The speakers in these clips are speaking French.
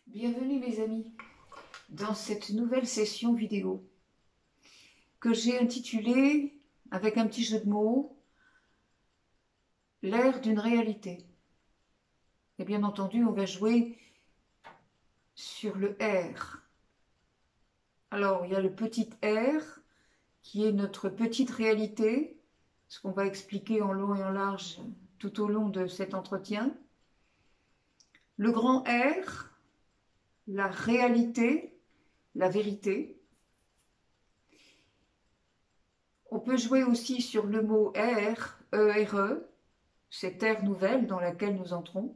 Bienvenue mes amis dans cette nouvelle session vidéo que j'ai intitulée, avec un petit jeu de mots, l'air d'une réalité. Et bien entendu, on va jouer sur le R. Alors, il y a le petit R qui est notre petite réalité, ce qu'on va expliquer en long et en large tout au long de cet entretien. Le grand R, la réalité, la vérité. On peut jouer aussi sur le mot R, E-R-E, cette ère nouvelle dans laquelle nous entrons.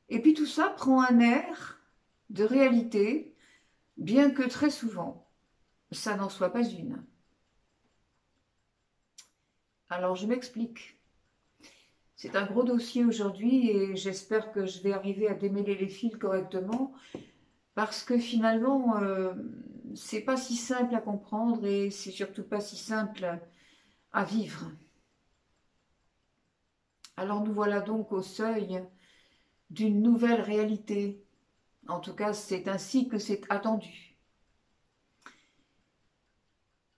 Et puis tout ça prend un air de réalité, bien que très souvent, ça n'en soit pas une. Alors je m'explique. C'est un gros dossier aujourd'hui et j'espère que je vais arriver à démêler les fils correctement parce que finalement, c'est pas si simple à comprendre et c'est surtout pas si simple à vivre. Alors nous voilà donc au seuil d'une nouvelle réalité. En tout cas, c'est ainsi que c'est attendu.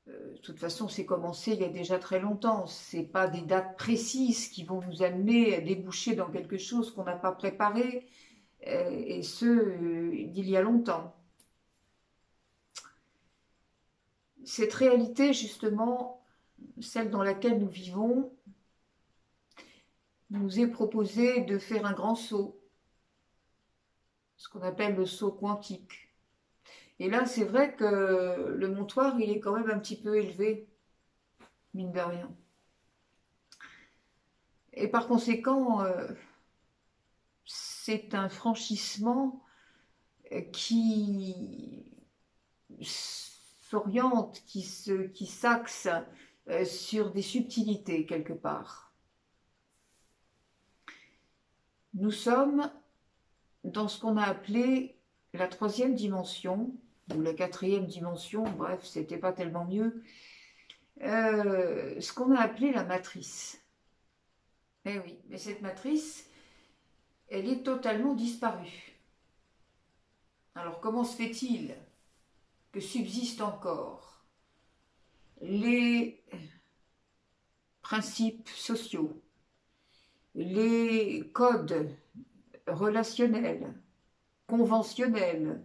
De toute façon, c'est commencé il y a déjà très longtemps. Ce n'est pas des dates précises qui vont nous amener à déboucher dans quelque chose qu'on n'a pas préparé, et ce, d'il y a longtemps. Cette réalité, justement, celle dans laquelle nous vivons, nous est proposé de faire un grand saut, ce qu'on appelle le saut quantique. Et là, c'est vrai que le montoir, il est quand même un petit peu élevé, mine de rien. Et par conséquent, c'est un franchissement qui s'oriente, qui s'axe sur des subtilités quelque part. Nous sommes dans ce qu'on a appelé la troisième dimension, ou la quatrième dimension, bref, c'était pas tellement mieux, ce qu'on a appelé la matrice. Eh oui, mais cette matrice, elle est totalement disparue. Alors comment se fait-il que subsistent encore les principes sociaux, les codes relationnels, conventionnels,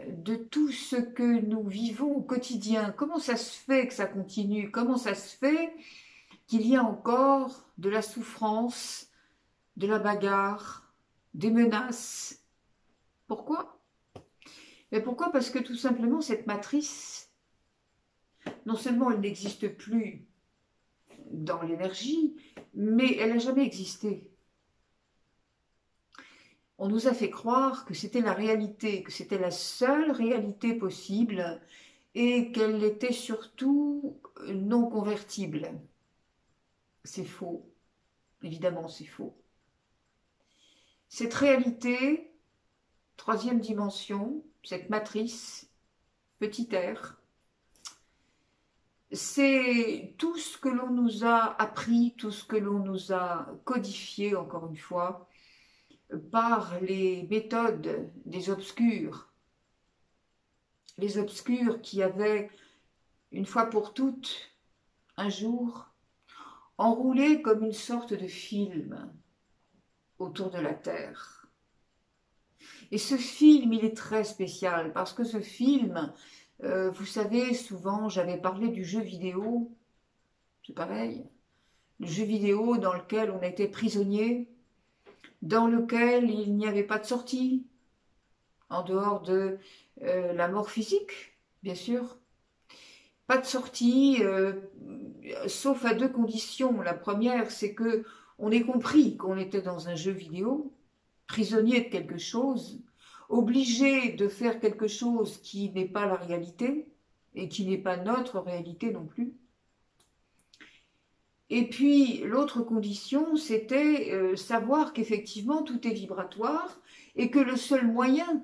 de tout ce que nous vivons au quotidien? Comment ça se fait que ça continue? Comment ça se fait qu'il y a encore de la souffrance, de la bagarre, des menaces? Pourquoi? Mais pourquoi? Parce que tout simplement cette matrice, non seulement elle n'existe plus dans l'énergie, mais elle n'a jamais existé. On nous a fait croire que c'était la réalité, que c'était la seule réalité possible et qu'elle était surtout non convertible. C'est faux, évidemment c'est faux. Cette réalité, troisième dimension, cette matrice, petit r, c'est tout ce que l'on nous a appris, tout ce que l'on nous a codifié, encore une fois, par les méthodes des obscurs. Les obscurs qui avaient, une fois pour toutes, un jour, enroulé comme une sorte de film autour de la Terre. Et ce film, il est très spécial, parce que ce film, vous savez, souvent, j'avais parlé du jeu vidéo, c'est pareil, le jeu vidéo dans lequel on était prisonnier, dans lequel il n'y avait pas de sortie, en dehors de la mort physique, bien sûr. Pas de sortie, sauf à deux conditions. La première, c'est que on ait compris qu'on était dans un jeu vidéo, prisonnier de quelque chose, obligé de faire quelque chose qui n'est pas la réalité et qui n'est pas notre réalité non plus. Et puis l'autre condition, c'était savoir qu'effectivement tout est vibratoire et que le seul moyen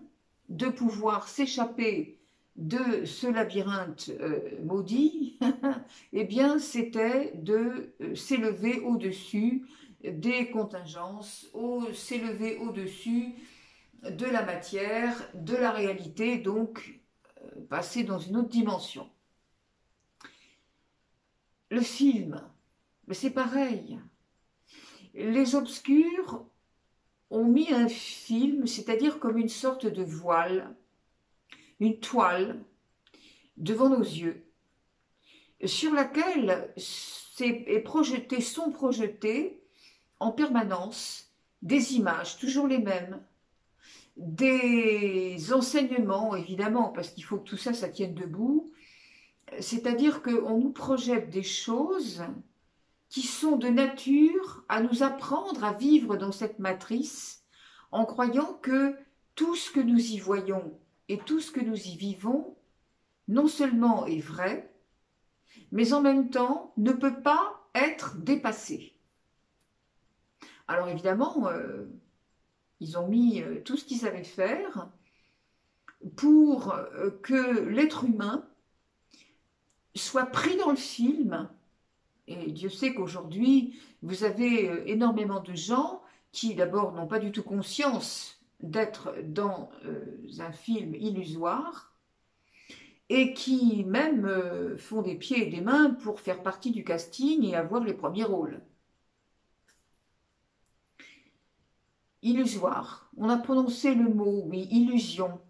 de pouvoir s'échapper de ce labyrinthe maudit, eh bien, c'était de s'élever au-dessus des contingences, s'élever au-dessus de la matière, de la réalité, donc passer dans une autre dimension. Le film, c'est pareil. Les obscurs ont mis un film, c'est-à-dire comme une sorte de voile, une toile, devant nos yeux, sur laquelle sont projetées en permanence des images, toujours les mêmes, des enseignements, évidemment, parce qu'il faut que tout ça, ça tienne debout, c'est-à-dire qu'on nous projette des choses qui sont de nature à nous apprendre à vivre dans cette matrice en croyant que tout ce que nous y voyons et tout ce que nous y vivons non seulement est vrai, mais en même temps ne peut pas être dépassé. Alors évidemment, ils ont mis tout ce qu'ils savaient faire pour que l'être humain soit pris dans le film. Et Dieu sait qu'aujourd'hui, vous avez énormément de gens qui d'abord n'ont pas du tout conscience d'être dans un film illusoire et qui même font des pieds et des mains pour faire partie du casting et avoir les premiers rôles. Illusoire. On a prononcé le mot, oui, illusion.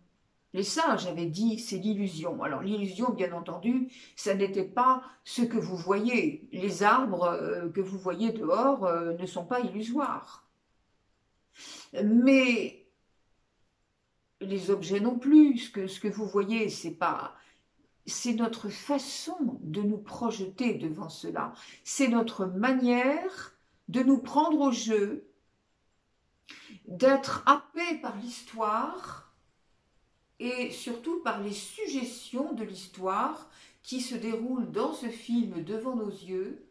Les sages avaient dit c'est l'illusion. Alors l'illusion, bien entendu, ça n'était pas ce que vous voyez. Les arbres que vous voyez dehors ne sont pas illusoires. Mais les objets non plus. Ce que vous voyez, c'est notre façon de nous projeter devant cela. C'est notre manière de nous prendre au jeu, d'être happé par l'histoire et surtout par les suggestions de l'histoire qui se déroulent dans ce film devant nos yeux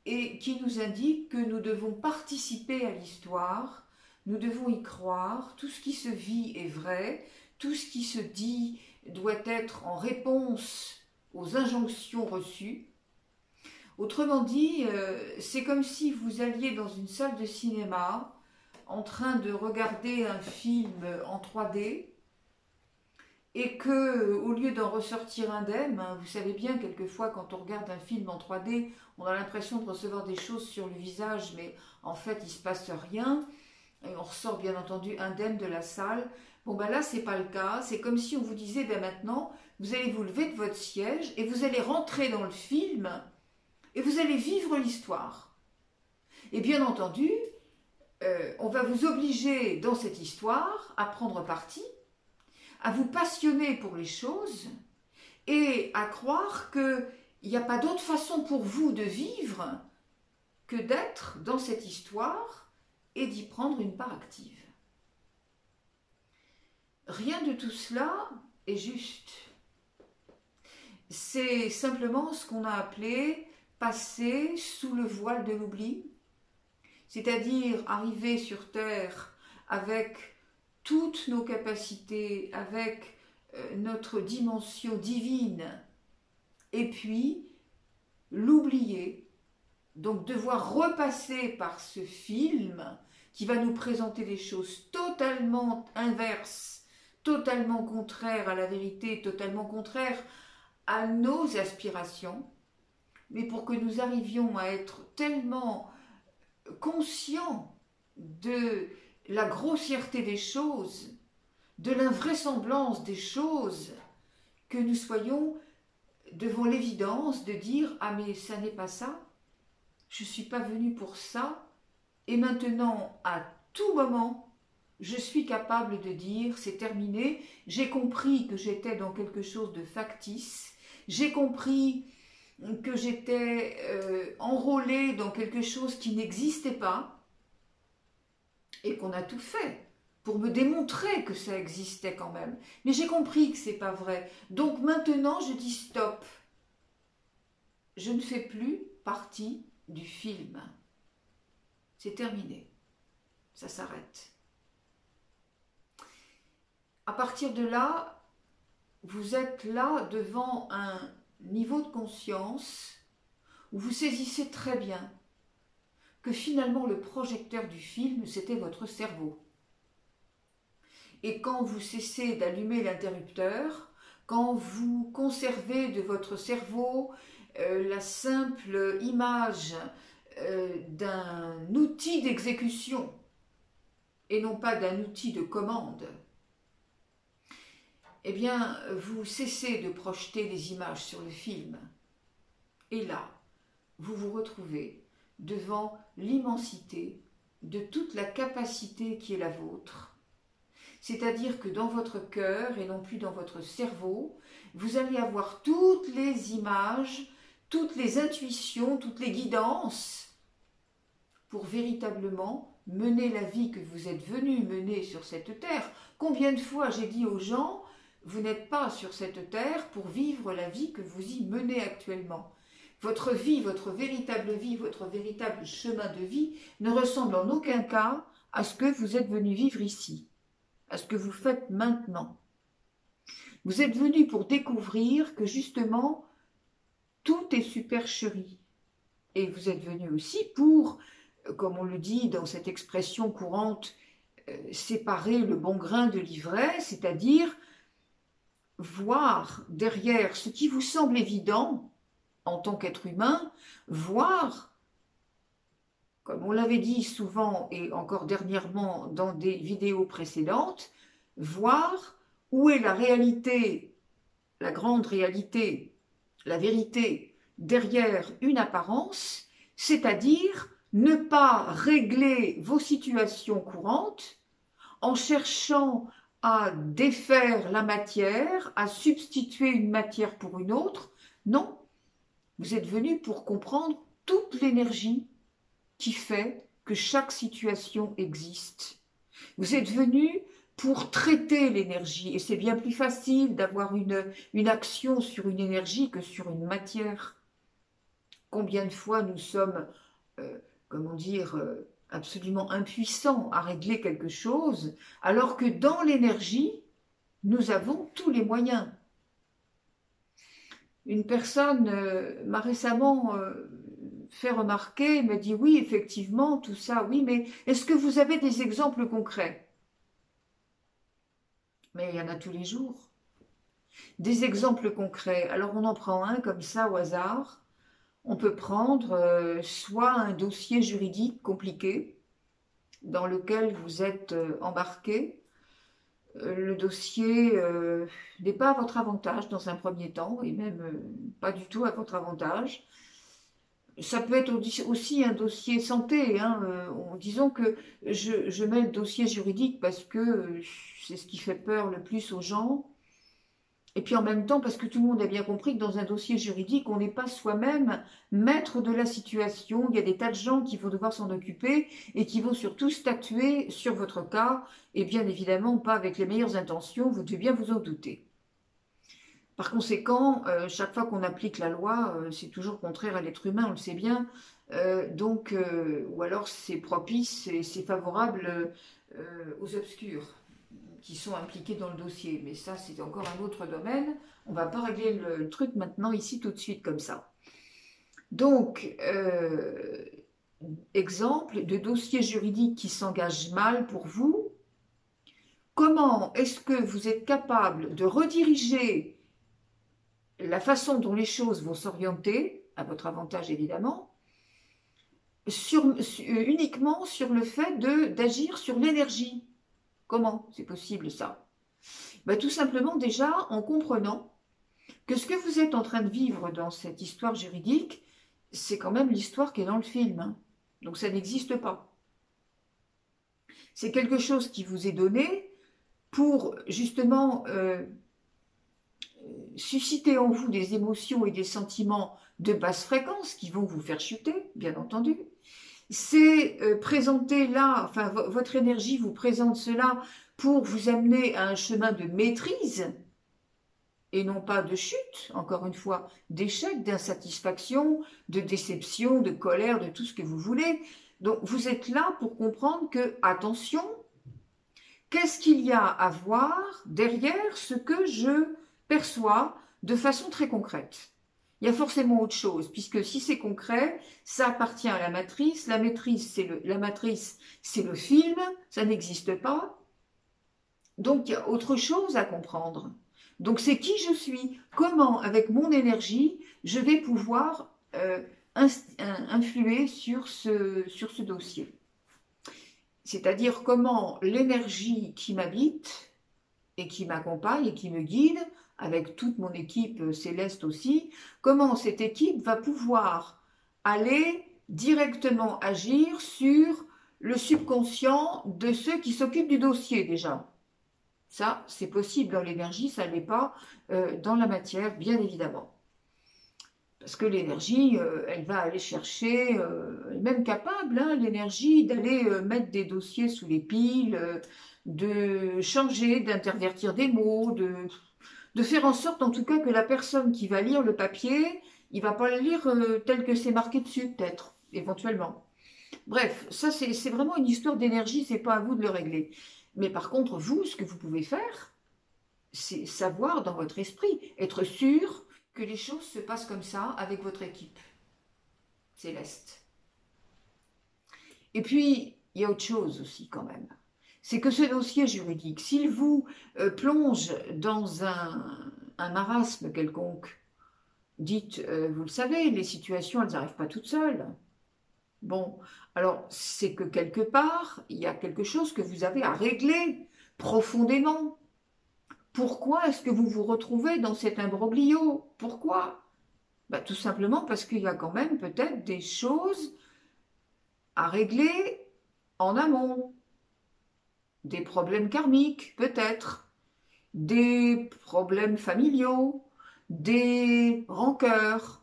et qui nous indiquent que nous devons participer à l'histoire, nous devons y croire, tout ce qui se vit est vrai, tout ce qui se dit doit être en réponse aux injonctions reçues. Autrement dit, c'est comme si vous alliez dans une salle de cinéma en train de regarder un film en 3D et que, au lieu d'en ressortir indemne, vous savez bien, quelquefois quand on regarde un film en 3D, on a l'impression de recevoir des choses sur le visage, mais en fait il ne se passe rien, et on ressort bien entendu indemne de la salle. Bon ben là c'est pas le cas, c'est comme si on vous disait ben maintenant vous allez vous lever de votre siège et vous allez rentrer dans le film et vous allez vivre l'histoire. Et bien entendu, on va vous obliger dans cette histoire à prendre parti, à vous passionner pour les choses et à croire qu'il n'y a pas d'autre façon pour vous de vivre que d'être dans cette histoire et d'y prendre une part active. Rien de tout cela est juste. C'est simplement ce qu'on a appelé passer sous le voile de l'oubli, c'est-à-dire arriver sur Terre avec toutes nos capacités, avec notre dimension divine, et puis l'oublier, donc devoir repasser par ce film qui va nous présenter des choses totalement inverses, totalement contraires à la vérité, totalement contraires à nos aspirations, mais pour que nous arrivions à être tellement conscients de la grossièreté des choses, de l'invraisemblance des choses, que nous soyons devant l'évidence de dire « Ah mais ça n'est pas ça, je ne suis pas venu pour ça, et maintenant à tout moment, je suis capable de dire c'est terminé, j'ai compris que j'étais dans quelque chose de factice, j'ai compris que j'étais enrôlée dans quelque chose qui n'existait pas, et qu'on a tout fait pour me démontrer que ça existait quand même. Mais j'ai compris que c'est pas vrai. Donc maintenant, je dis stop. Je ne fais plus partie du film. C'est terminé. Ça s'arrête. À partir de là, vous êtes là devant un niveau de conscience où vous saisissez très bien que finalement le projecteur du film, c'était votre cerveau. Et quand vous cessez d'allumer l'interrupteur, quand vous conservez de votre cerveau la simple image d'un outil d'exécution et non pas d'un outil de commande, eh bien, vous cessez de projeter les images sur le film. Et là, vous vous retrouvez devant l'immensité de toute la capacité qui est la vôtre. C'est-à-dire que dans votre cœur et non plus dans votre cerveau, vous allez avoir toutes les images, toutes les intuitions, toutes les guidances pour véritablement mener la vie que vous êtes venu mener sur cette terre. Combien de fois j'ai dit aux gens, vous n'êtes pas sur cette terre pour vivre la vie que vous y menez actuellement. Votre vie, votre véritable chemin de vie ne ressemble en aucun cas à ce que vous êtes venu vivre ici, à ce que vous faites maintenant. Vous êtes venu pour découvrir que justement, tout est supercherie. Et vous êtes venu aussi pour, comme on le dit dans cette expression courante, séparer le bon grain de l'ivraie, c'est-à-dire voir derrière ce qui vous semble évident en tant qu'être humain, voir, comme on l'avait dit souvent et encore dernièrement dans des vidéos précédentes, voir où est la réalité, la grande réalité, la vérité derrière une apparence, c'est-à-dire ne pas régler vos situations courantes en cherchant à défaire la matière, à substituer une matière pour une autre. Non, vous êtes venu pour comprendre toute l'énergie qui fait que chaque situation existe. Vous êtes venu pour traiter l'énergie, et c'est bien plus facile d'avoir une action sur une énergie que sur une matière. Combien de fois nous sommes, comment dire, absolument impuissants à régler quelque chose, alors que dans l'énergie, nous avons tous les moyens. Une personne m'a récemment fait remarquer, me dit oui, effectivement, tout ça, oui, mais est-ce que vous avez des exemples concrets? Mais il y en a tous les jours. Des exemples concrets. Alors on en prend un comme ça au hasard. On peut prendre soit un dossier juridique compliqué dans lequel vous êtes embarqué. Le dossier n'est pas à votre avantage dans un premier temps, et même pas du tout à votre avantage. Ça peut être aussi un dossier santé. Disons que je mets le dossier juridique parce que c'est ce qui fait peur le plus aux gens. Et puis en même temps, parce que tout le monde a bien compris que dans un dossier juridique, on n'est pas soi-même maître de la situation. Il y a des tas de gens qui vont devoir s'en occuper et qui vont surtout statuer sur votre cas. Et bien évidemment, pas avec les meilleures intentions, vous devez bien vous en douter. Par conséquent, chaque fois qu'on applique la loi, c'est toujours contraire à l'être humain, on le sait bien. Ou alors c'est propice et c'est favorable aux obscurs qui sont impliqués dans le dossier. Mais ça, c'est encore un autre domaine. On ne va pas régler le truc maintenant, ici, tout de suite, comme ça. Donc, exemple de dossier juridique qui s'engage mal pour vous. Comment est-ce que vous êtes capable de rediriger la façon dont les choses vont s'orienter, à votre avantage évidemment, uniquement sur le fait d'agir sur l'énergie? Comment c'est possible ça? Tout simplement déjà en comprenant que ce que vous êtes en train de vivre dans cette histoire juridique, c'est quand même l'histoire qui est dans le film. Donc ça n'existe pas. C'est quelque chose qui vous est donné pour justement susciter en vous des émotions et des sentiments de basse fréquence qui vont vous faire chuter, bien entendu. C'est présenté là, enfin votre énergie vous présente cela pour vous amener à un chemin de maîtrise et non pas de chute, encore une fois, d'échec, d'insatisfaction, de déception, de colère, de tout ce que vous voulez. Donc vous êtes là pour comprendre que, attention, qu'est-ce qu'il y a à voir derrière ce que je perçois de façon très concrète? il y a forcément autre chose, puisque si c'est concret, ça appartient à la matrice. La matrice, c'est le film, ça n'existe pas. Donc, il y a autre chose à comprendre. Donc, c'est qui je suis, comment, avec mon énergie, je vais pouvoir influer sur ce dossier. C'est-à-dire comment l'énergie qui m'habite et qui m'accompagne et qui me guide, avec toute mon équipe céleste aussi, comment cette équipe va pouvoir aller directement agir sur le subconscient de ceux qui s'occupent du dossier déjà. Ça, c'est possible dans l'énergie, ça ne l'est pas dans la matière, bien évidemment. Parce que l'énergie, elle va aller chercher, elle est même capable, hein, l'énergie, d'aller mettre des dossiers sous les piles, de changer, d'intervertir des mots, de faire en sorte en tout cas que la personne qui va lire le papier, il ne va pas le lire tel que c'est marqué dessus, peut-être, éventuellement. Bref, ça c'est vraiment une histoire d'énergie, c'est pas à vous de le régler. Mais par contre, vous, ce que vous pouvez faire, c'est savoir dans votre esprit, être sûr que les choses se passent comme ça avec votre équipe céleste. Et puis, il y a autre chose aussi quand même. C'est que ce dossier juridique, s'il vous plonge dans un marasme quelconque, dites, vous le savez, les situations, elles n'arrivent pas toutes seules. Bon, alors c'est que quelque part, il y a quelque chose que vous avez à régler profondément. Pourquoi est-ce que vous vous retrouvez dans cet imbroglio? Pourquoi? Tout simplement parce qu'il y a quand même peut-être des choses à régler en amont. Des problèmes karmiques, peut-être. Des problèmes familiaux, des rancœurs,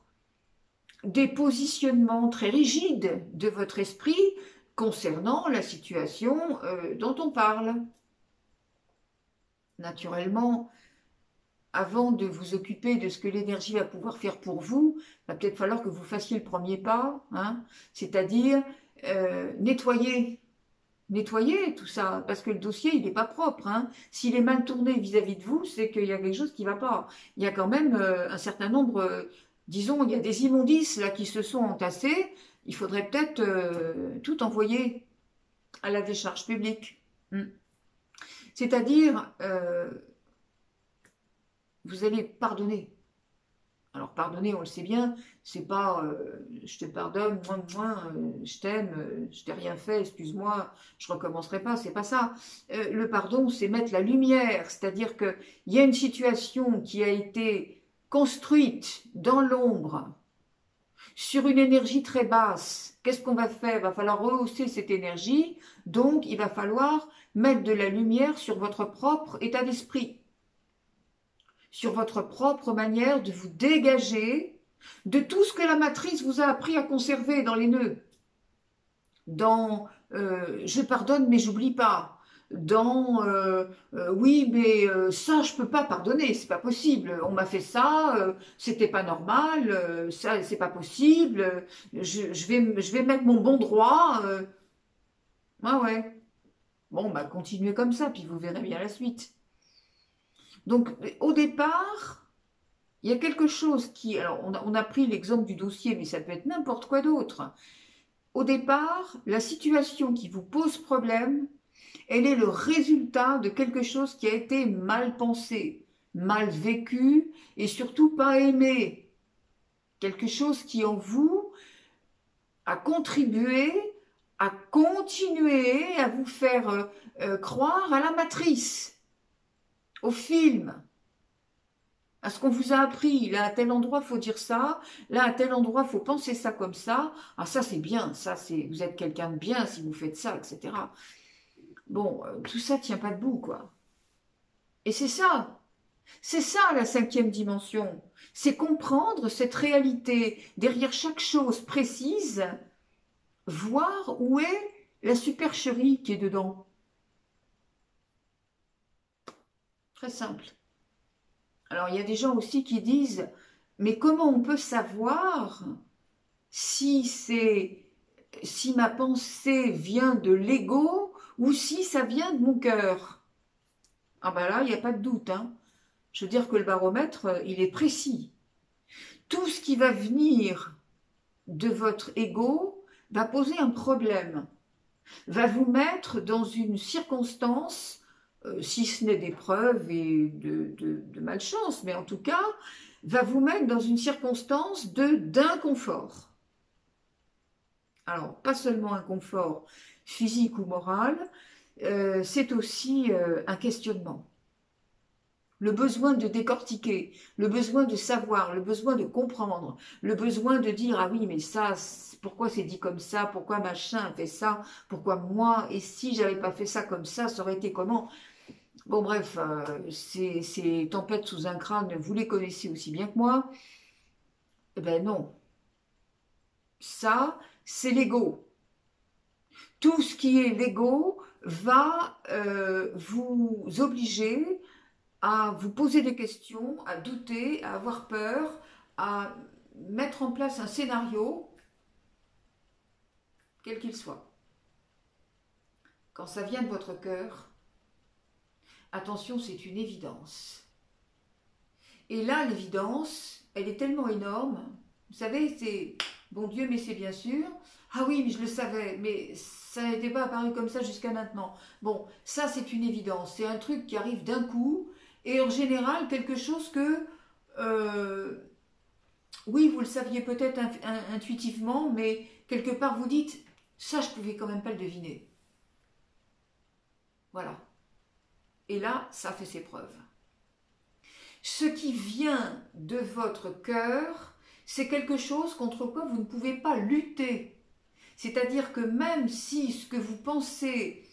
des positionnements très rigides de votre esprit concernant la situation dont on parle. Naturellement, avant de vous occuper de ce que l'énergie va pouvoir faire pour vous, il va peut-être falloir que vous fassiez le premier pas, hein, c'est-à-dire nettoyer tout ça, parce que le dossier, il n'est pas propre. Hein. S'il est mal tourné vis-à-vis de vous, c'est qu'il y a quelque chose qui ne va pas. Il y a quand même un certain nombre, disons, il y a des immondices là qui se sont entassés. Il faudrait peut-être tout envoyer à la décharge publique. C'est-à-dire, vous allez pardonner. Alors pardonner, on le sait bien, c'est pas je te pardonne, je t'aime, je t'ai rien fait, excuse-moi, je recommencerai pas, c'est pas ça. Le pardon, c'est mettre la lumière, c'est-à-dire qu'il y a une situation qui a été construite dans l'ombre, sur une énergie très basse. Qu'est-ce qu'on va faire? Il va falloir rehausser cette énergie, donc il va falloir mettre de la lumière sur votre propre état d'esprit, sur votre propre manière de vous dégager de tout ce que la matrice vous a appris à conserver dans les nœuds. Dans je pardonne mais j'oublie pas. Dans oui mais ça je peux pas pardonner, c'est pas possible. On m'a fait ça, c'était pas normal, ça c'est pas possible. Je vais mettre mon bon droit. Ah ouais. Bon continuez comme ça puis vous verrez bien la suite. Donc au départ, il y a quelque chose qui... Alors, on a pris l'exemple du dossier, mais ça peut être n'importe quoi d'autre. Au départ, la situation qui vous pose problème, elle est le résultat de quelque chose qui a été mal pensé, mal vécu et surtout pas aimé. Quelque chose qui en vous a contribué à continuer à vous faire croire à la matrice, au film, à ce qu'on vous a appris. Là, à tel endroit, il faut dire ça. Là, à tel endroit, il faut penser ça comme ça. Ah, ça, c'est bien. Ça, c'est vous êtes quelqu'un de bien si vous faites ça, etc. Bon, tout ça ne tient pas debout, quoi. Et c'est ça. C'est ça, la 5e dimension. C'est comprendre cette réalité derrière chaque chose précise, voir où est la supercherie qui est dedans. Très simple. Alors, il y a des gens aussi qui disent, mais comment on peut savoir si ma pensée vient de l'ego ou si ça vient de mon cœur? Ah ben là, il n'y a pas de doute. Hein. Je veux dire que le baromètre, il est précis. tout ce qui va venir de votre ego va poser un problème, va vous mettre dans une circonstance, si ce n'est d'épreuve et de malchance, mais en tout cas, va vous mettre dans une circonstance d'inconfort. Alors, pas seulement un confort physique ou moral, c'est aussi un questionnement. Le besoin de décortiquer, le besoin de savoir, le besoin de comprendre, le besoin de dire ah oui mais ça, pourquoi c'est dit comme ça, pourquoi machin fait ça, pourquoi moi, et si j'avais pas fait ça comme ça aurait été comment. Bon bref, ces tempêtes sous un crâne, vous les connaissez aussi bien que moi. Eh ben non, ça c'est l'ego. Tout ce qui est l'ego va vous obliger à vous poser des questions, à douter, à avoir peur, à mettre en place un scénario, quel qu'il soit. Quand ça vient de votre cœur, attention, c'est une évidence. Et là, l'évidence, elle est tellement énorme. Vous savez, c'est bon Dieu, mais c'est bien sûr. Ah oui, mais je le savais, mais ça n'était pas apparu comme ça jusqu'à maintenant. Bon, ça c'est une évidence. C'est un truc qui arrive d'un coup et en général quelque chose que, oui, vous le saviez peut-être intuitivement, mais quelque part vous dites, ça je pouvais quand même pas le deviner. Voilà. Et là, ça fait ses preuves. Ce qui vient de votre cœur, c'est quelque chose contre quoi vous ne pouvez pas lutter. C'est-à-dire que même si ce que vous pensez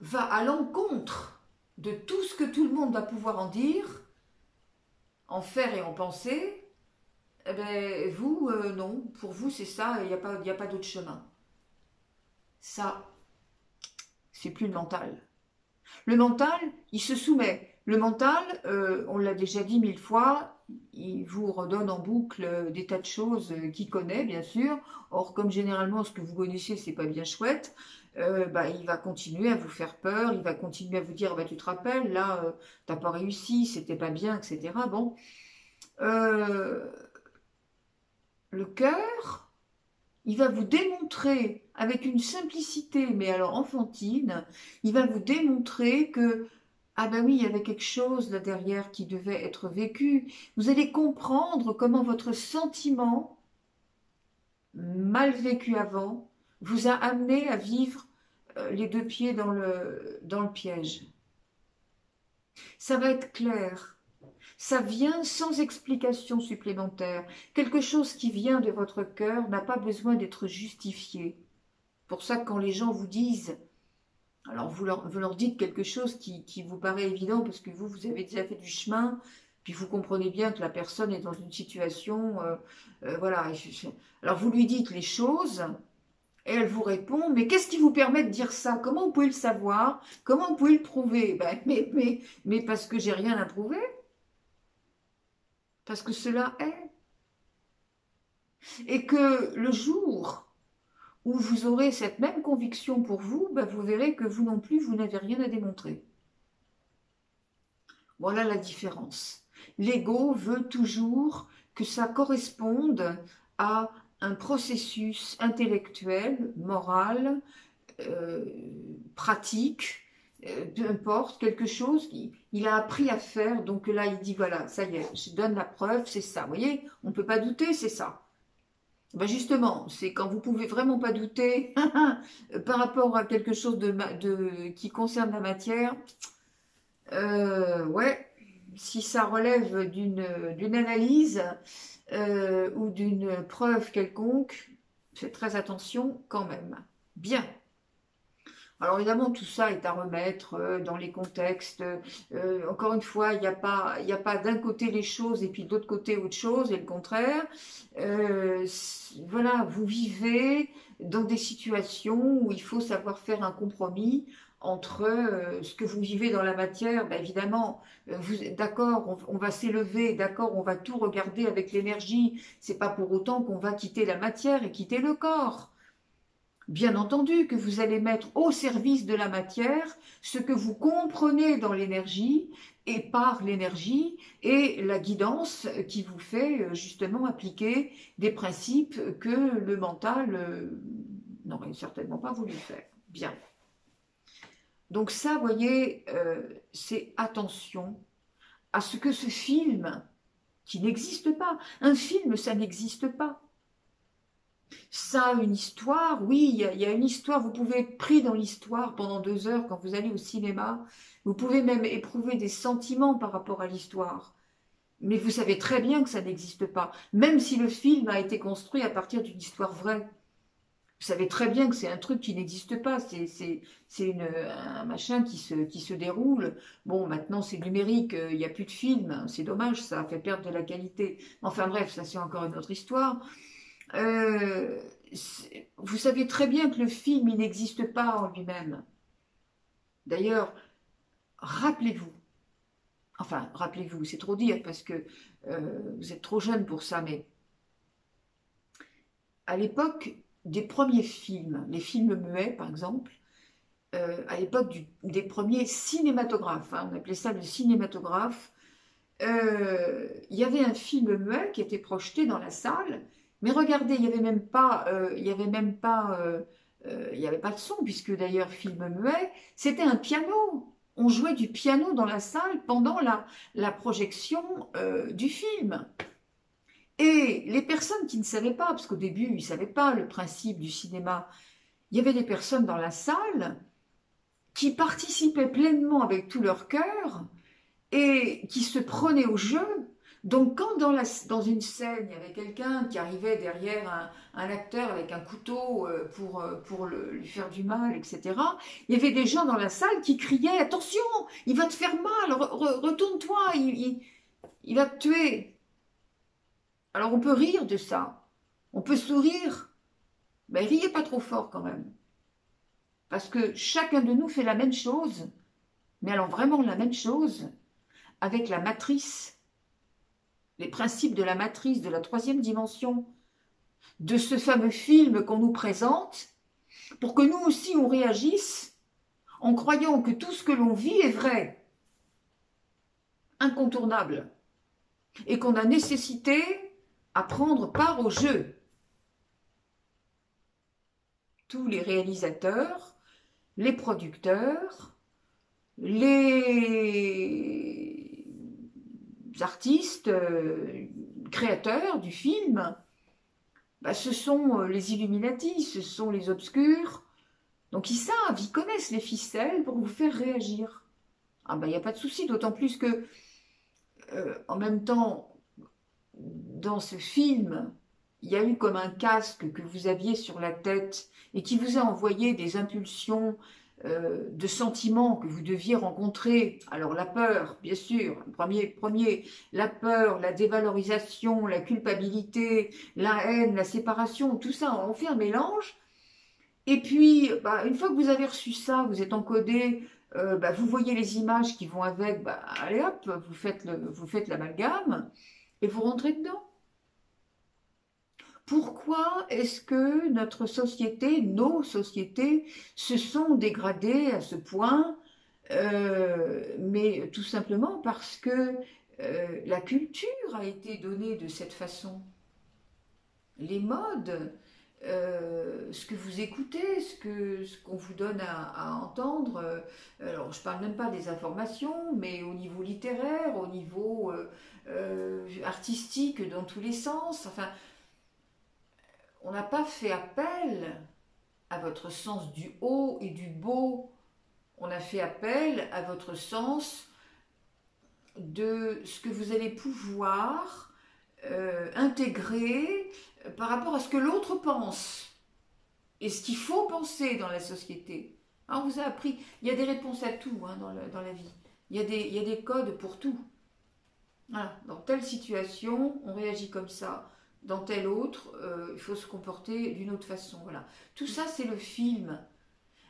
va à l'encontre de tout ce que tout le monde va pouvoir en dire, en faire et en penser, eh bien, vous, non, pour vous c'est ça, il n'y a pas d'autre chemin. Ça, c'est plus le mental. Le mental, il se soumet. Le mental, on l'a déjà dit 1000 fois, il vous redonne en boucle des tas de choses qu'il connaît, bien sûr. Or, comme généralement, ce que vous connaissez, c'est pas bien chouette, il va continuer à vous faire peur, il va continuer à vous dire, tu te rappelles, là, t'as pas réussi, c'était pas bien, etc. Bon, le cœur, il va vous démontrer, avec une simplicité, mais alors enfantine, il va vous démontrer que ah ben oui, il y avait quelque chose là derrière qui devait être vécu. Vous allez comprendre comment votre sentiment, mal vécu avant, vous a amené à vivre les deux pieds dans le piège. Ça va être clair. Ça vient sans explication supplémentaire. Quelque chose qui vient de votre cœur n'a pas besoin d'être justifié. Pour ça, quand les gens vous disent alors vous leur dites quelque chose qui vous paraît évident parce que vous avez déjà fait du chemin, puis vous comprenez bien que la personne est dans une situation, voilà. Alors vous lui dites les choses et elle vous répond, mais qu'est-ce qui vous permet de dire ça? Comment vous pouvez le savoir? Comment vous pouvez le prouver? Mais parce que j'ai rien à prouver, parce que cela est. Et que le jour où vous aurez cette même conviction pour vous, vous verrez que vous non plus, vous n'avez rien à démontrer. Voilà la différence. L'ego veut toujours que ça corresponde à un processus intellectuel, moral, pratique, peu importe, quelque chose qu'il a appris à faire. Donc là, il dit, voilà, ça y est, je donne la preuve, c'est ça. Vous voyez, on ne peut pas douter, c'est ça. Justement, c'est quand vous pouvez vraiment pas douter par rapport à quelque chose qui concerne la matière. Ouais, si ça relève d'une analyse ou d'une preuve quelconque, faites très attention quand même. Bien. Alors évidemment, tout ça est à remettre dans les contextes. Encore une fois, il n'y a pas d'un côté les choses et puis de l'autre côté autre chose, et le contraire. Voilà, vous vivez dans des situations où il faut savoir faire un compromis entre ce que vous vivez dans la matière. Évidemment, d'accord, on va s'élever, d'accord, on va tout regarder avec l'énergie. C'est pas pour autant qu'on va quitter la matière et quitter le corps. Bien entendu que vous allez mettre au service de la matière ce que vous comprenez dans l'énergie et par l'énergie et la guidance qui vous fait justement appliquer des principes que le mental n'aurait certainement pas voulu faire. Bien. Donc ça, vous voyez, c'est attention à ce que ce film, qui n'existe pas, un film, ça n'existe pas. Ça a une histoire, oui, il y a une histoire, vous pouvez être pris dans l'histoire pendant 2 heures quand vous allez au cinéma, vous pouvez même éprouver des sentiments par rapport à l'histoire, mais vous savez très bien que ça n'existe pas, même si le film a été construit à partir d'une histoire vraie. Vous savez très bien que c'est un truc qui n'existe pas, c'est un machin qui se déroule. Bon, maintenant c'est numérique, il n'y a plus de film, c'est dommage, ça a fait perdre de la qualité. Enfin bref, ça c'est encore une autre histoire. Euh, vous savez très bien que le film, il n'existe pas en lui-même. D'ailleurs, rappelez-vous, enfin, rappelez-vous, c'est trop dire parce que vous êtes trop jeune pour ça, mais à l'époque des premiers films, les films muets par exemple, à l'époque des premiers cinématographes, hein, on appelait ça le cinématographe, il y avait un film muet qui était projeté dans la salle, mais regardez, il n'y avait même pas, il n'y avait pas de son, puisque d'ailleurs, film muet, c'était un piano. On jouait du piano dans la salle pendant la projection du film. Et les personnes qui ne savaient pas, parce qu'au début, ils ne savaient pas le principe du cinéma, il y avait des personnes dans la salle qui participaient pleinement avec tout leur cœur et qui se prenait au jeu. Donc quand dans une scène, il y avait quelqu'un qui arrivait derrière un acteur avec un couteau pour lui faire du mal, etc., il y avait des gens dans la salle qui criaient «Attention, il va te faire mal, retourne-toi, il va te tuer». Alors on peut rire de ça, on peut sourire, mais riez pas trop fort quand même. Parce que chacun de nous fait la même chose, mais alors vraiment la même chose, avec la matrice, les principes de la matrice, de la troisième dimension, de ce fameux film qu'on nous présente, pour que nous aussi on réagisse en croyant que tout ce que l'on vit est vrai, incontournable, et qu'on a nécessité à prendre part au jeu. Tous les réalisateurs, les producteurs, les artistes, créateurs du film, ce sont les Illuminati, ce sont les obscurs. Donc ils savent, ils connaissent les ficelles pour vous faire réagir. Ah ben il n'y a pas de souci, d'autant plus que en même temps, dans ce film, il y a eu comme un casque que vous aviez sur la tête et qui vous a envoyé des impulsions de sentiments que vous deviez rencontrer. Alors la peur, bien sûr, premier, la peur, la dévalorisation, la culpabilité, la haine, la séparation, tout ça, on fait un mélange. Et puis, une fois que vous avez reçu ça, vous êtes encodé, vous voyez les images qui vont avec, allez hop, vous faites l'amalgame et vous rentrez dedans. Pourquoi est-ce que notre société, nos sociétés, se sont dégradées à ce point? Mais tout simplement parce que la culture a été donnée de cette façon. Les modes, ce que vous écoutez, ce qu'on vous donne à entendre. Alors, je ne parle même pas des informations, mais au niveau littéraire, au niveau artistique, dans tous les sens. Enfin, on n'a pas fait appel à votre sens du haut et du beau. On a fait appel à votre sens de ce que vous allez pouvoir intégrer par rapport à ce que l'autre pense et ce qu'il faut penser dans la société. Alors, on vous a appris, il y a des réponses à tout dans la vie. Il y a des codes pour tout. Voilà. Dans telle situation, on réagit comme ça. Dans telle autre, il faut se comporter d'une autre façon. Voilà. Tout ça, c'est le film.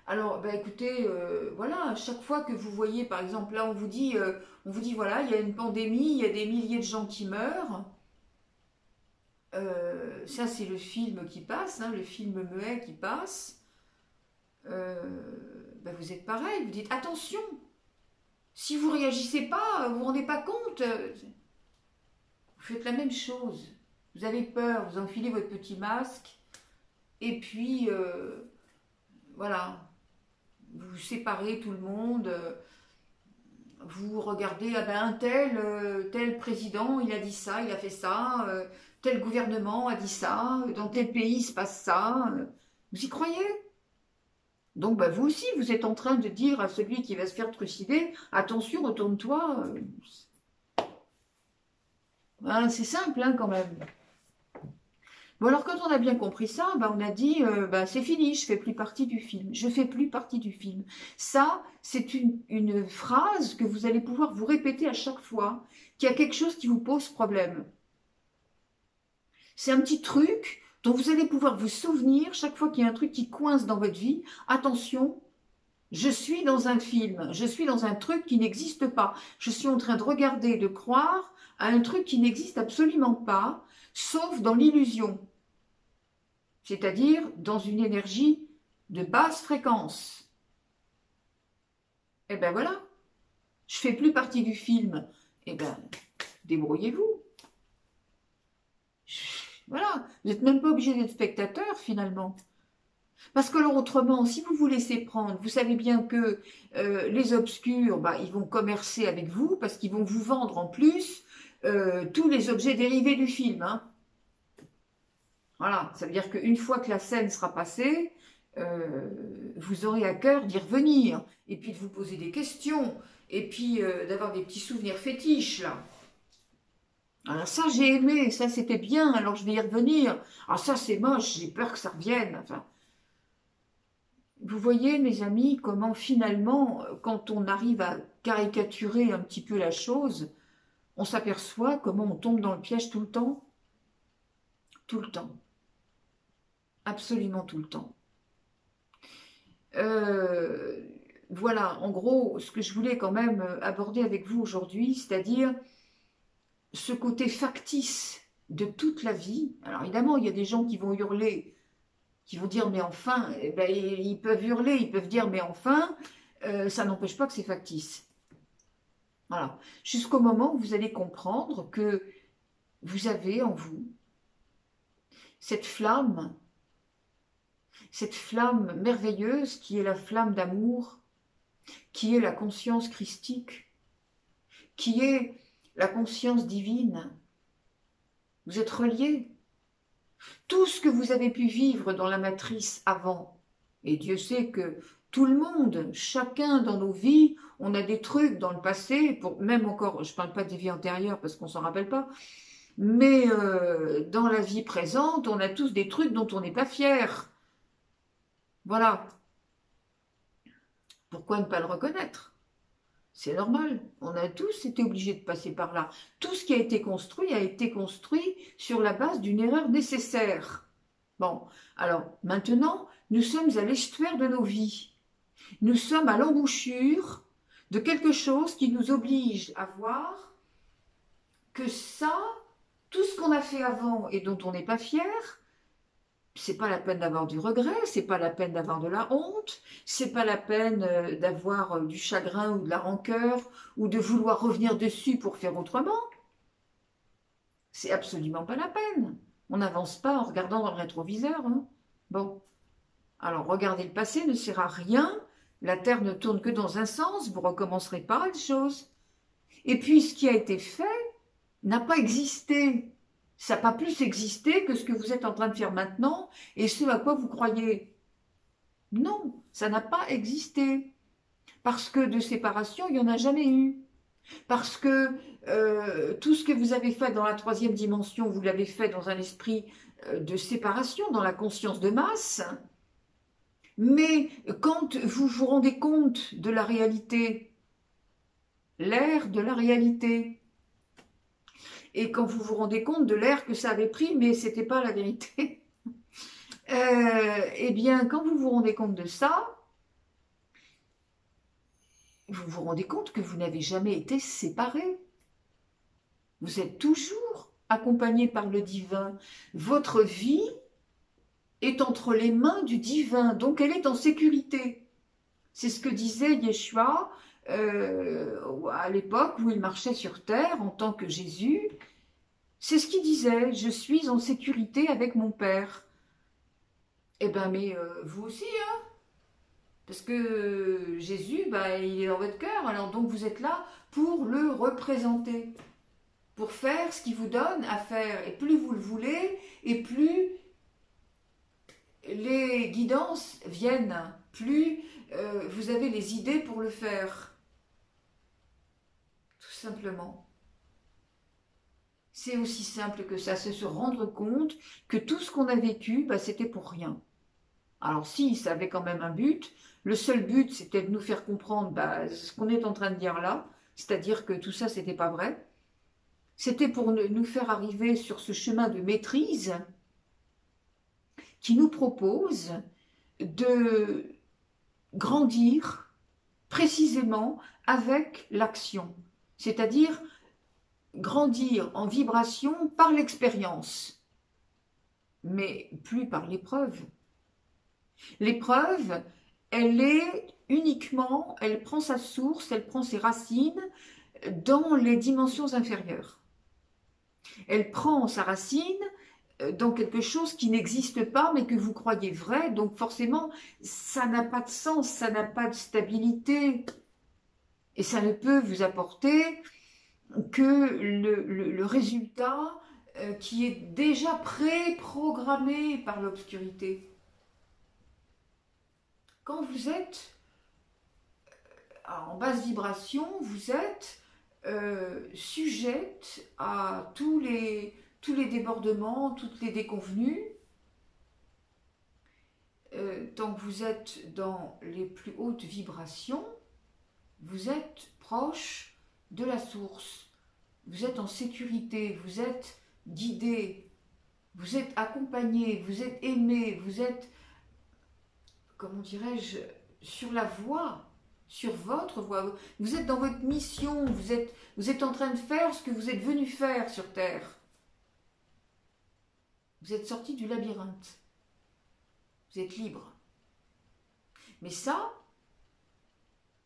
Alors, écoutez, voilà, à chaque fois que vous voyez, par exemple, là, on vous dit, voilà, il y a une pandémie, il y a des milliers de gens qui meurent. Ça, c'est le film qui passe, le film muet qui passe. ben vous êtes pareil, vous dites attention, si vous ne réagissez pas, vous ne vous rendez pas compte, vous faites la même chose. Vous avez peur, vous enfilez votre petit masque, et puis voilà, vous séparez tout le monde, vous regardez, ah ben un tel président, il a dit ça, il a fait ça, tel gouvernement a dit ça, dans tel pays il se passe ça, vous y croyez? Donc ben, vous aussi, vous êtes en train de dire à celui qui va se faire trucider, attention, retourne-toi. Hein, c'est simple hein, quand même. Bon alors quand on a bien compris ça, ben, on a dit c'est fini, je fais plus partie du film. Je fais plus partie du film. Ça, c'est une phrase que vous allez pouvoir vous répéter à chaque fois qu'il y a quelque chose qui vous pose problème. C'est un petit truc dont vous allez pouvoir vous souvenir chaque fois qu'il y a un truc qui coince dans votre vie. Attention, je suis dans un film, je suis dans un truc qui n'existe pas. Je suis en train de regarder, de croire à un truc qui n'existe absolument pas, sauf dans l'illusion. C'est-à-dire dans une énergie de basse fréquence. Et ben voilà, je fais plus partie du film. Et ben, débrouillez-vous. Voilà, vous n'êtes même pas obligé d'être spectateur finalement. Parce que alors autrement, si vous vous laissez prendre, vous savez bien que les obscurs, ils vont commercer avec vous parce qu'ils vont vous vendre en plus tous les objets dérivés du film. Hein. Voilà, ça veut dire qu'une fois que la scène sera passée, vous aurez à cœur d'y revenir, et puis de vous poser des questions, et puis d'avoir des petits souvenirs fétiches, là. Alors ça, j'ai aimé, ça c'était bien, alors je vais y revenir. Ah ça c'est moche, j'ai peur que ça revienne. Enfin, vous voyez, mes amis, comment finalement, quand on arrive à caricaturer un petit peu la chose, on s'aperçoit comment on tombe dans le piège tout le temps. Tout le temps. Absolument tout le temps. Voilà, en gros, ce que je voulais quand même aborder avec vous aujourd'hui, c'est-à-dire ce côté factice de toute la vie. Alors évidemment, il y a des gens qui vont hurler, qui vont dire mais enfin, eh ben, ils peuvent hurler, ils peuvent dire mais enfin, ça n'empêche pas que c'est factice. Voilà, jusqu'au moment où vous allez comprendre que vous avez en vous cette flamme merveilleuse qui est la flamme d'amour, qui est la conscience christique, qui est la conscience divine. Vous êtes reliés. Tout ce que vous avez pu vivre dans la matrice avant, et Dieu sait que tout le monde, chacun dans nos vies, on a des trucs dans le passé, même encore, je ne parle pas des vies antérieures parce qu'on ne s'en rappelle pas, mais dans la vie présente, on a tous des trucs dont on n'est pas fier. Voilà. Pourquoi ne pas le reconnaître? C'est normal. On a tous été obligés de passer par là. Tout ce qui a été construit sur la base d'une erreur nécessaire. Bon, alors maintenant, nous sommes à l'estuaire de nos vies. Nous sommes à l'embouchure de quelque chose qui nous oblige à voir que ça, tout ce qu'on a fait avant et dont on n'est pas fier, c'est pas la peine d'avoir du regret, c'est pas la peine d'avoir de la honte, c'est pas la peine d'avoir du chagrin ou de la rancœur ou de vouloir revenir dessus pour faire autrement. C'est absolument pas la peine. On n'avance pas en regardant dans le rétroviseur. Hein. Bon, alors regarder le passé ne sert à rien. La Terre ne tourne que dans un sens, vous recommencerez pas les choses. Et puis ce qui a été fait n'a pas existé. Ça n'a pas plus existé que ce que vous êtes en train de faire maintenant et ce à quoi vous croyez. Non, ça n'a pas existé. Parce que de séparation, il n'y en a jamais eu. Parce que tout ce que vous avez fait dans la troisième dimension, vous l'avez fait dans un esprit de séparation, dans la conscience de masse. Mais quand vous vous rendez compte de la réalité, l'air de la réalité, et quand vous vous rendez compte de l'air que ça avait pris, mais ce n'était pas la vérité, eh bien, quand vous vous rendez compte de ça, vous vous rendez compte que vous n'avez jamais été séparés. Vous êtes toujours accompagné par le divin. Votre vie est entre les mains du divin, donc elle est en sécurité. C'est ce que disait Yeshua à l'époque où il marchait sur terre en tant que Jésus. C'est ce qu'il disait, je suis en sécurité avec mon Père. Eh bien, mais vous aussi, hein, parce que Jésus, bah, il est dans votre cœur, alors donc vous êtes là pour le représenter, pour faire ce qu'il vous donne à faire. Et plus vous le voulez, et plus les guidances viennent, plus vous avez les idées pour le faire. Tout simplement. C'est aussi simple que ça, c'est se rendre compte que tout ce qu'on a vécu, bah, c'était pour rien. Alors si, ça avait quand même un but. Le seul but, c'était de nous faire comprendre bah, ce qu'on est en train de dire là, c'est-à-dire que tout ça, c'était pas vrai. C'était pour nous faire arriver sur ce chemin de maîtrise qui nous propose de grandir précisément avec l'action, c'est-à-dire grandir en vibration par l'expérience, mais plus par l'épreuve. L'épreuve, elle est uniquement, elle prend sa source, elle prend ses racines dans les dimensions inférieures. Elle prend sa racine dans quelque chose qui n'existe pas mais que vous croyez vrai, donc forcément ça n'a pas de sens, ça n'a pas de stabilité et ça ne peut vous apporter que le résultat qui est déjà préprogrammé par l'obscurité. Quand vous êtes en basse vibration, vous êtes sujette à tous les débordements, toutes les déconvenues. Tant que vous êtes dans les plus hautes vibrations, vous êtes proche de la source. Vous êtes en sécurité, vous êtes guidé, vous êtes accompagné, vous êtes aimé, vous êtes, comment dirais-je, sur la voie, sur votre voie. Vous êtes dans votre mission, vous êtes en train de faire ce que vous êtes venu faire sur Terre. Vous êtes sorti du labyrinthe. Vous êtes libre. Mais ça,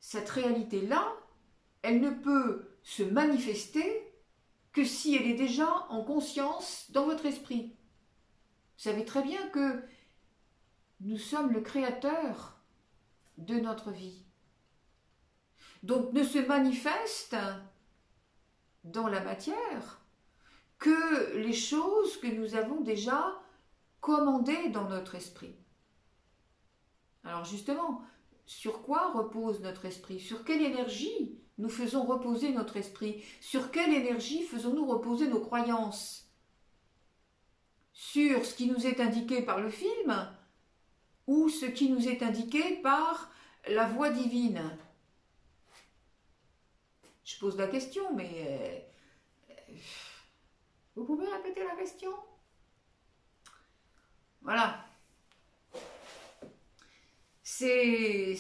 cette réalité-là, elle ne peut se manifester que si elle est déjà en conscience dans votre esprit. Vous savez très bien que nous sommes le créateur de notre vie. Donc ne se manifeste dans la matière que les choses que nous avons déjà commandées dans notre esprit. Alors justement, sur quoi repose notre esprit? Sur quelle énergie nous faisons reposer notre esprit? Sur quelle énergie faisons-nous reposer nos croyances? Sur ce qui nous est indiqué par le film ou ce qui nous est indiqué par la voix divine? Je pose la question, mais vous pouvez répéter la question? Voilà. C'est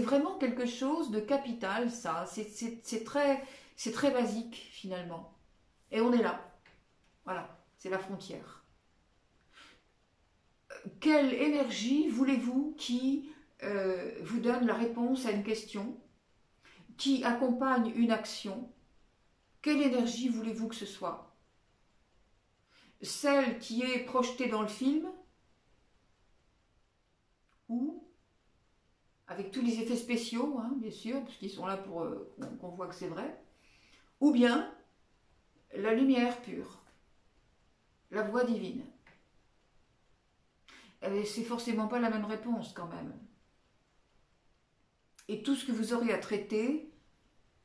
vraiment quelque chose de capital, ça. C'est très basique, finalement. Et on est là. Voilà, c'est la frontière. Quelle énergie voulez-vous qui vous donne la réponse à une question, qui accompagne une action? Quelle énergie voulez-vous que ce soit? Celle qui est projetée dans le film, ou avec tous les effets spéciaux, hein, bien sûr, parce qu'ils sont là pour qu'on voit que c'est vrai, ou bien la lumière pure, la voix divine. C'est forcément pas la même réponse quand même. Et tout ce que vous aurez à traiter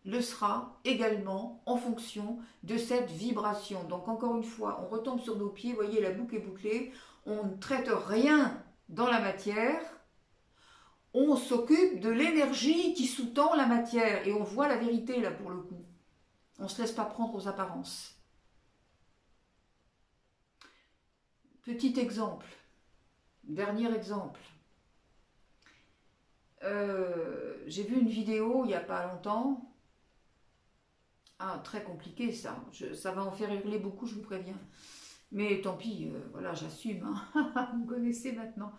le sera également en fonction de cette vibration. Donc encore une fois, on retombe sur nos pieds, vous voyez, la boucle est bouclée, on ne traite rien dans la matière, on s'occupe de l'énergie qui sous-tend la matière et on voit la vérité là pour le coup. On ne se laisse pas prendre aux apparences. Petit exemple, dernier exemple. J'ai vu une vidéo il n'y a pas longtemps. Ah, très compliqué ça. Ça va en faire hurler beaucoup, je vous préviens. Mais tant pis, voilà, j'assume, hein. Vous me connaissez maintenant.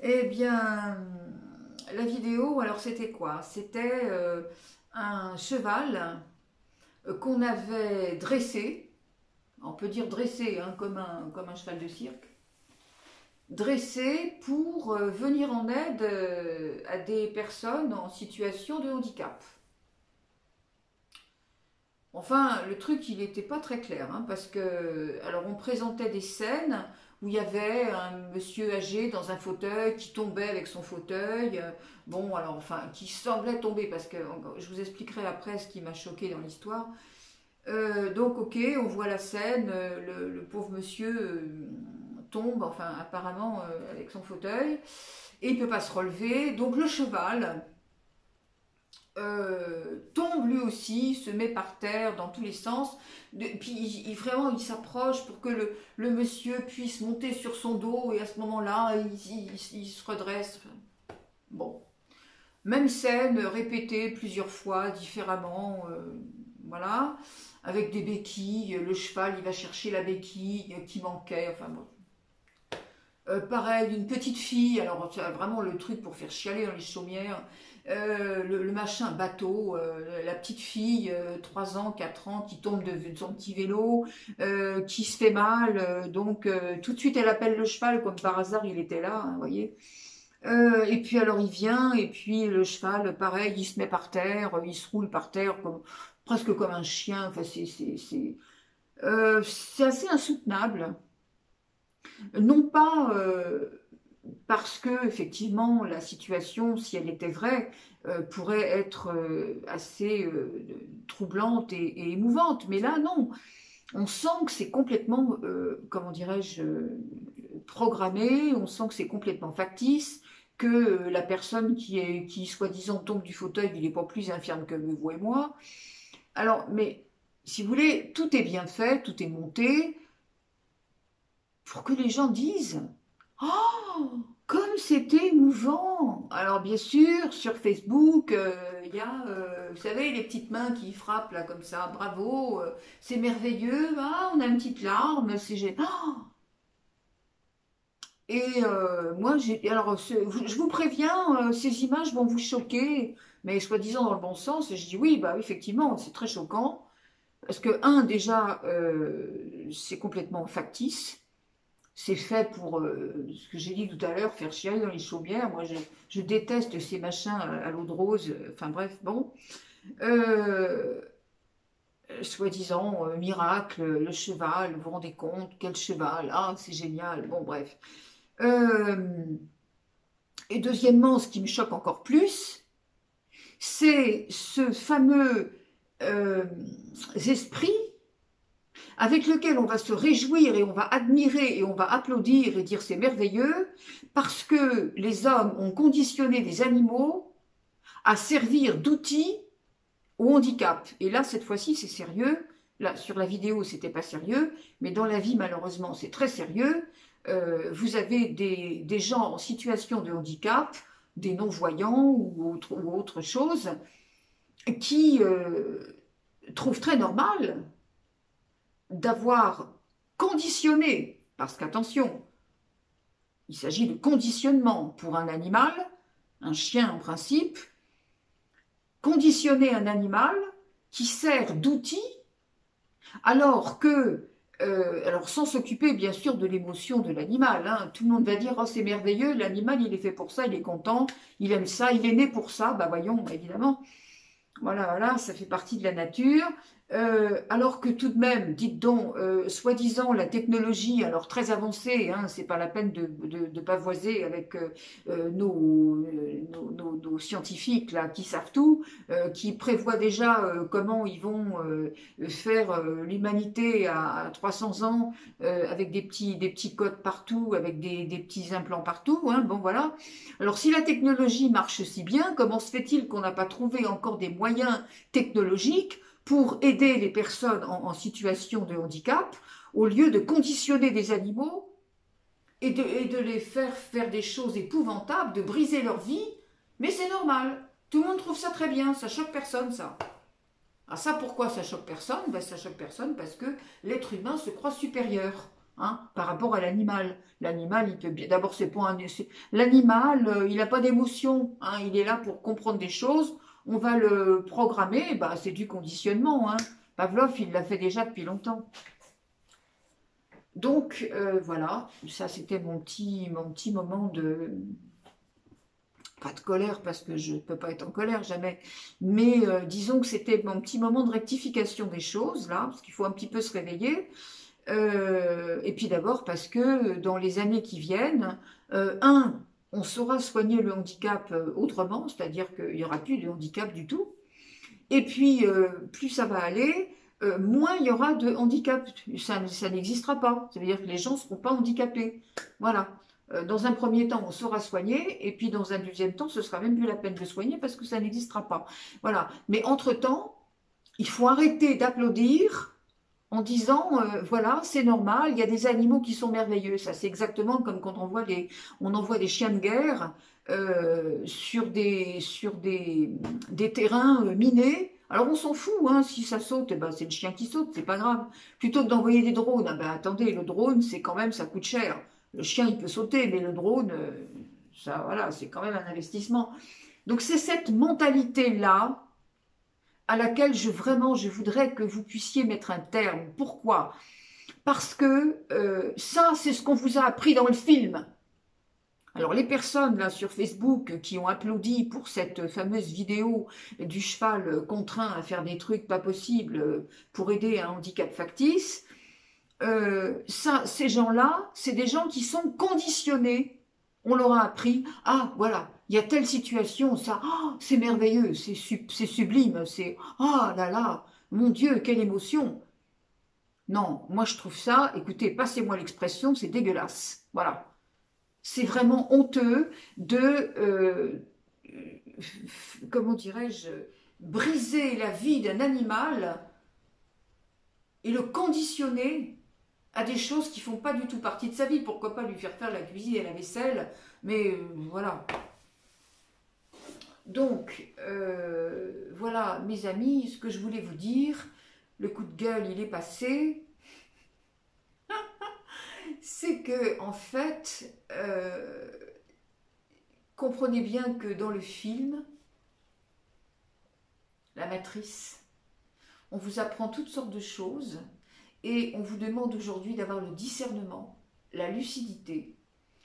Eh bien, la vidéo, alors c'était quoi? C'était un cheval qu'on avait dressé, on peut dire dressé, hein, comme un cheval de cirque, dressé pour venir en aide à des personnes en situation de handicap. Enfin, le truc, il n'était pas très clair, hein, parce que, alors, on présentait des scènes où il y avait un monsieur âgé dans un fauteuil qui tombait avec son fauteuil, bon, alors, enfin, qui semblait tomber, parce que je vous expliquerai après ce qui m'a choqué dans l'histoire. Donc, ok, on voit la scène, le pauvre monsieur tombe, enfin, apparemment, avec son fauteuil, et il ne peut pas se relever, donc le cheval tombe lui aussi, se met par terre dans tous les sens, puis vraiment il s'approche pour que le monsieur puisse monter sur son dos et à ce moment-là il se redresse. Bon, même scène répétée plusieurs fois différemment, voilà, avec des béquilles, le cheval il va chercher la béquille qui manquait, enfin bon. Pareil, une petite fille, alors c'est vraiment le truc pour faire chialer dans les chaumières, le machin bateau, la petite fille, 3 ans, 4 ans, qui tombe de son petit vélo, qui se fait mal, donc tout de suite elle appelle le cheval, comme par hasard il était là, hein, vous voyez. Et puis alors il vient, et puis le cheval, pareil, il se met par terre, il se roule par terre, presque comme un chien, enfin c'est assez insoutenable. Non pas parce que effectivement la situation, si elle était vraie, pourrait être assez troublante et émouvante, mais là non, on sent que c'est complètement, comment dirais-je, programmé, on sent que c'est complètement factice, que la personne qui soi-disant tombe du fauteuil, il n'est pas plus infirme que vous et moi. Alors, mais si vous voulez, tout est bien fait, tout est monté pour que les gens disent oh, comme c'était émouvant! Alors bien sûr, sur Facebook, il y a, vous savez, les petites mains qui frappent là comme ça, bravo, c'est merveilleux, ah, on a une petite larme, c'est génial. Oh et moi, alors, je vous préviens, ces images vont vous choquer, mais soi-disant dans le bon sens. Et je dis oui, bah effectivement, c'est très choquant, parce que un, déjà, c'est complètement factice. C'est fait pour, ce que j'ai dit tout à l'heure, faire chialer dans les chaumières. Moi, je déteste ces machins à l'eau de rose. Enfin bref, bon. Euh, Soi-disant, miracle, le cheval, vous vous rendez compte, quel cheval, ah, c'est génial. Bon, bref. Euh, et deuxièmement, ce qui me choque encore plus, c'est ce fameux euh, esprit avec lequel on va se réjouir et on va admirer et on va applaudir et dire c'est merveilleux, parce que les hommes ont conditionné les animaux à servir d'outils au handicap. Et là, cette fois-ci, c'est sérieux. Là, sur la vidéo, c'était pas sérieux, mais dans la vie, malheureusement, c'est très sérieux. Vous avez des gens en situation de handicap, des non-voyants ou autre chose, qui trouvent très normal d'avoir conditionné, parce qu'attention, il s'agit de conditionnement pour un animal, un chien en principe, conditionner un animal qui sert d'outil alors que, alors sans s'occuper bien sûr de l'émotion de l'animal, hein, tout le monde va dire oh c'est merveilleux, l'animal il est fait pour ça, il est content, il aime ça, il est né pour ça, bah voyons évidemment. Voilà, voilà, ça fait partie de la nature. Alors que tout de même, dites donc, soi-disant la technologie, alors très avancée, hein, c'est pas la peine de pavoiser avec nos scientifiques là qui savent tout, qui prévoient déjà comment ils vont faire l'humanité à 300 ans avec des petits codes partout, avec des petits implants partout. Hein, bon voilà. Alors si la technologie marche si bien, comment se fait-il qu'on n'a pas trouvé encore des moyens technologiques pour aider les personnes en situation de handicap, au lieu de conditionner des animaux et de les faire des choses épouvantables, de briser leur vie? Mais c'est normal. Tout le monde trouve ça très bien, ça choque personne, ça. Ah ça, pourquoi ça choque personne? Ben, ça choque personne parce que l'être humain se croit supérieur. hein, par rapport à l'animal. L'animal, il peut bien. D'abord, c'est pas un. L'animal, il n'a pas d'émotion, hein, il est là pour comprendre des choses. On va le programmer, bah, c'est du conditionnement, hein. Pavlov, il l'a fait déjà depuis longtemps. Donc, voilà, ça c'était mon petit moment de, pas de colère parce que je ne peux pas être en colère jamais, mais disons que c'était mon petit moment de rectification des choses là, parce qu'il faut un petit peu se réveiller. Et puis d'abord parce que dans les années qui viennent, on saura soigner le handicap autrement, c'est-à-dire qu'il n'y aura plus de handicap du tout. Et puis plus ça va aller, moins il y aura de handicap. Ça n'existera pas. Ça veut dire que les gens ne seront pas handicapés. Voilà. Dans un premier temps, on saura soigner, et puis dans un deuxième temps, ce sera même plus la peine de soigner parce que ça n'existera pas. Voilà. Mais entre-temps, il faut arrêter d'applaudir en disant, voilà, c'est normal, il y a des animaux qui sont merveilleux. Ça, c'est exactement comme quand on envoie des chiens de guerre des terrains minés. Alors on s'en fout, hein, si ça saute, eh ben, c'est le chien qui saute, c'est pas grave. Plutôt que d'envoyer des drones, ah ben, attendez, le drone, c'est quand même, ça coûte cher. Le chien, il peut sauter, mais le drone, ça, voilà, c'est quand même un investissement. Donc c'est cette mentalité-là à laquelle je voudrais que vous puissiez mettre un terme. Pourquoi? Parce que ça, c'est ce qu'on vous a appris dans le film. Alors les personnes là sur Facebook qui ont applaudi pour cette fameuse vidéo du cheval contraint à faire des trucs pas possibles pour aider un handicap factice, ces gens-là, c'est des gens qui sont conditionnés. On leur a appris, ah voilà, il y a telle situation, ça, oh, c'est merveilleux, c'est sublime, c'est, ah là là, mon Dieu, quelle émotion. Non, moi je trouve ça, écoutez, passez-moi l'expression, c'est dégueulasse. Voilà. C'est vraiment honteux de, comment dirais-je, briser la vie d'un animal et le conditionner à des choses qui font pas du tout partie de sa vie. Pourquoi pas lui faire faire la cuisine et la vaisselle, mais voilà. Donc, voilà, mes amis, ce que je voulais vous dire, le coup de gueule, il est passé. C'est que, en fait, comprenez bien que dans le film, La Matrice, on vous apprend toutes sortes de choses et on vous demande aujourd'hui d'avoir le discernement, la lucidité,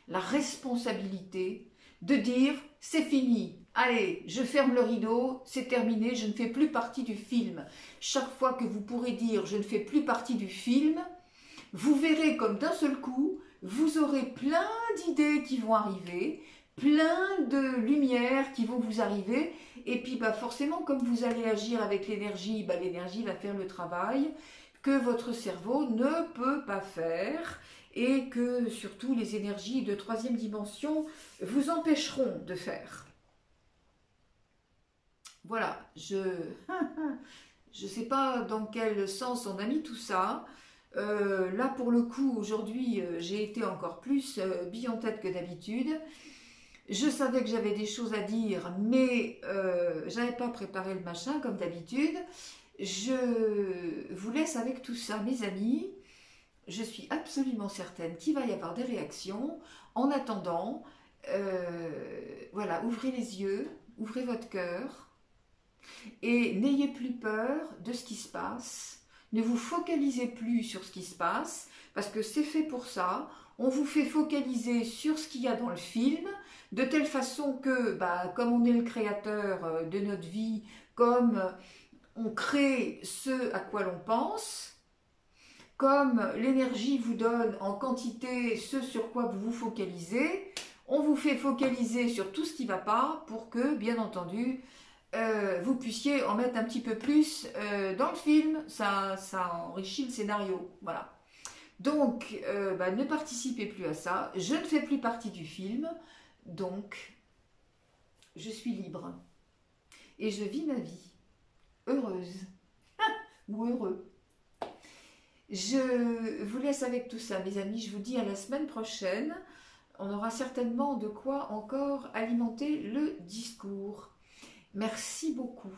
la responsabilité de dire c'est fini, allez, je ferme le rideau, c'est terminé, je ne fais plus partie du film. Chaque fois que vous pourrez dire je ne fais plus partie du film, vous verrez comme d'un seul coup, vous aurez plein d'idées qui vont arriver, plein de lumières qui vont vous arriver, et puis bah, forcément comme vous allez agir avec l'énergie, bah, l'énergie va faire le travail que votre cerveau ne peut pas faire, et que surtout les énergies de troisième dimension vous empêcheront de faire. Voilà, je ne sais pas dans quel sens on a mis tout ça. Là pour le coup aujourd'hui j'ai été encore plus bille en tête que d'habitude. Je savais que j'avais des choses à dire, mais je n'avais pas préparé le machin comme d'habitude. Je vous laisse avec tout ça, mes amis. Je suis absolument certaine qu'il va y avoir des réactions. En attendant, voilà, ouvrez les yeux, ouvrez votre cœur et n'ayez plus peur de ce qui se passe. Ne vous focalisez plus sur ce qui se passe, parce que c'est fait pour ça. On vous fait focaliser sur ce qu'il y a dans le film, de telle façon que, bah, comme on est le créateur de notre vie, comme on crée ce à quoi l'on pense, comme l'énergie vous donne en quantité ce sur quoi vous vous focalisez, on vous fait focaliser sur tout ce qui ne va pas pour que, bien entendu, vous puissiez en mettre un petit peu plus dans le film. Ça enrichit le scénario. Voilà. Donc, bah, ne participez plus à ça. Je ne fais plus partie du film. Donc, je suis libre. Et je vis ma vie. Heureuse. Ou heureux. Je vous laisse avec tout ça, mes amis. Je vous dis à la semaine prochaine. On aura certainement de quoi encore alimenter le discours. Merci beaucoup.